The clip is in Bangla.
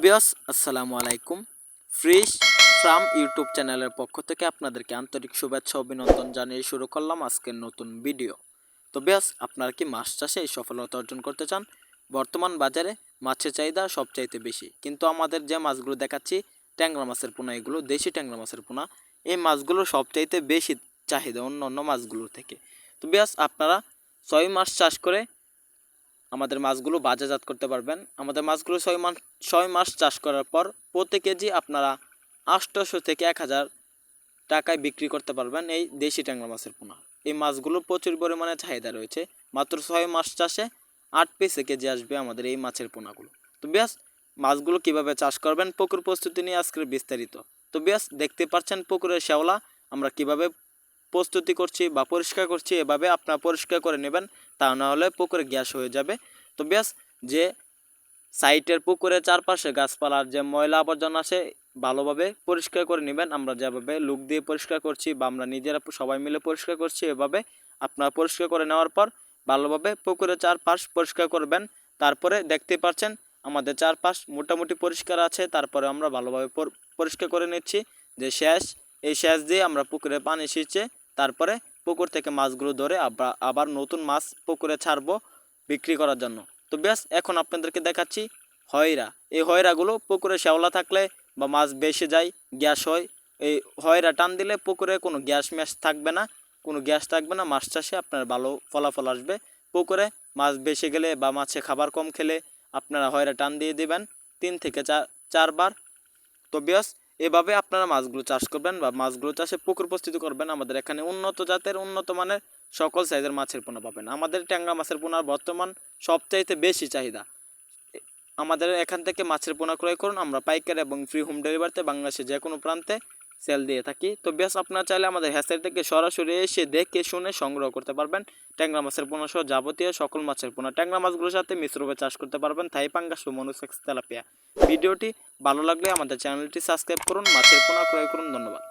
ভিউয়ার্স আসসালামু আলাইকুম। ফিশ ফার্ম ইউটিউব চ্যানেলের পক্ষ থেকে আপনাদেরকে আন্তরিক শুভেচ্ছা অভিনন্দন জানিয়ে শুরু করলাম আজকের নতুন ভিডিও। তো ভিউয়ার্স, আপনারা কি মাছ চাষে সফলতা অর্জন করতে চান? বর্তমান বাজারে মাছের চাহিদা সবচাইতে বেশি, কিন্তু আমাদের যে মাছগুলো দেখাচ্ছি ট্যাংরা মাছের পোনা, এগুলো দেশি ট্যাংরা মাছের পোনা, এই মাছগুলো সবচাইতে বেশি চাহিদা অন্য অন্য মাছগুলোর থেকে। তো ভিউয়ার্স, আপনারা 6 মাস চাষ করে আমাদের মাছগুলো বাজারজাত করতে পারবেন। আমাদের মাছগুলো 6 মাস চাষ করার পর প্রতি কেজি আপনারা 800 থেকে 1000 টাকায় বিক্রি করতে পারবেন এই দেশি ট্যাংরা মাছের পোনা। এই মাছগুলো প্রচুর পরিমাণে চাহিদা রয়েছে। মাত্র 6 মাস চাষে 8 পিসে কেজি আসবে আমাদের এই মাছের পোনাগুলো। তো ব্যাস, মাছগুলো কিভাবে চাষ করবেন পুকুর প্রস্তুতি নিয়ে আজকের বিস্তারিত। তো ব্যাস, দেখতে পাচ্ছেন পুকুরের শ্যাওলা আমরা কিভাবে প্রস্তুতি করছি বা পরিষ্কার করছি, এভাবে আপনারা পরিষ্কার করে নেবেন, তা না হলে পুকুরে গ্যাস হয়ে যাবে। তো ব্যাস, যে সাইটের পুকুরের চারপাশে গাছপালার যে ময়লা আবর্জনা আছে ভালোভাবে পরিষ্কার করে নেবেন। আমরা যেভাবে লুক দিয়ে পরিষ্কার করছি বা আমরা নিজেরা সবাই মিলে পরিষ্কার করছি, এভাবে আপনারা পরিষ্কার করে নেওয়ার পর ভালোভাবে পুকুরের চারপাশ পরিষ্কার করবেন। তারপরে দেখতে পাচ্ছেন আমাদের চারপাশ মোটামুটি পরিষ্কার আছে। তারপরে আমরা ভালোভাবে পরিষ্কার করে নিচ্ছি। যে এই শেষ দিয়ে আমরা পুকুরে পানি ছিঁচে তারপরে পুকুর থেকে মাছগুলো ধরে আবার নতুন মাছ পুকুরে ছাড়বো বিক্রি করার জন্য। তো ব্যাস, এখন আপনাদেরকে দেখাচ্ছি হয়রা। এই হয়রাগুলো পুকুরে শ্যাওলা থাকলে বা মাছ বেশি যায়, গ্যাস হয়, এই হয়রা টান দিলে পুকুরে কোনো গ্যাস থাকবে না, মাছ চাষে আপনার ভালো ফলাফল আসবে। পুকুরে মাছ বেশি গেলে বা মাছে খাবার কম খেলে আপনারা হয়রা টান দিয়ে দিবেন 3 থেকে 4 বার। তো ব্যাস, এভাবে আপনারা মাছগুলো চাষ করবেন বা মাছগুলো চাষে পুকুর প্রস্তুতি করবেন। আমাদের এখানে উন্নত জাতের উন্নত মানের সকল সাইজের মাছের পোনা পাবেন। আমাদের ট্যাংরা মাছের পোনার বর্তমান সবচাইতে বেশি চাহিদা। আমাদের এখান থেকে মাছের পোনা ক্রয় করুন। আমরা পাইকারি এবং ফ্রি হোম ডেলিভারিতে বাংলাদেশের যে কোনো প্রান্তে সেল দিয়ে থাকি। তো ব্যাস, আপনারা চাইলে আমাদের হ্যাচারি থেকে সরাসরি এসে দেখে শুনে সংগ্রহ করতে পারবেন ট্যাংরা মাছের পোনা সহ যাবতীয় সকল মাছের পোনা। ট্যাংরা মাছগুলোর সাথে মিশ্রভাবে চাষ করতে পারবেন থাই পাঙ্গাস ও মনোসেক্স তেলাপিয়া। ভিডিওটি ভালো লাগলে আমাদের চ্যানেলটি সাবস্ক্রাইব করুন, মাছের পোনা ক্রয় করুন। ধন্যবাদ।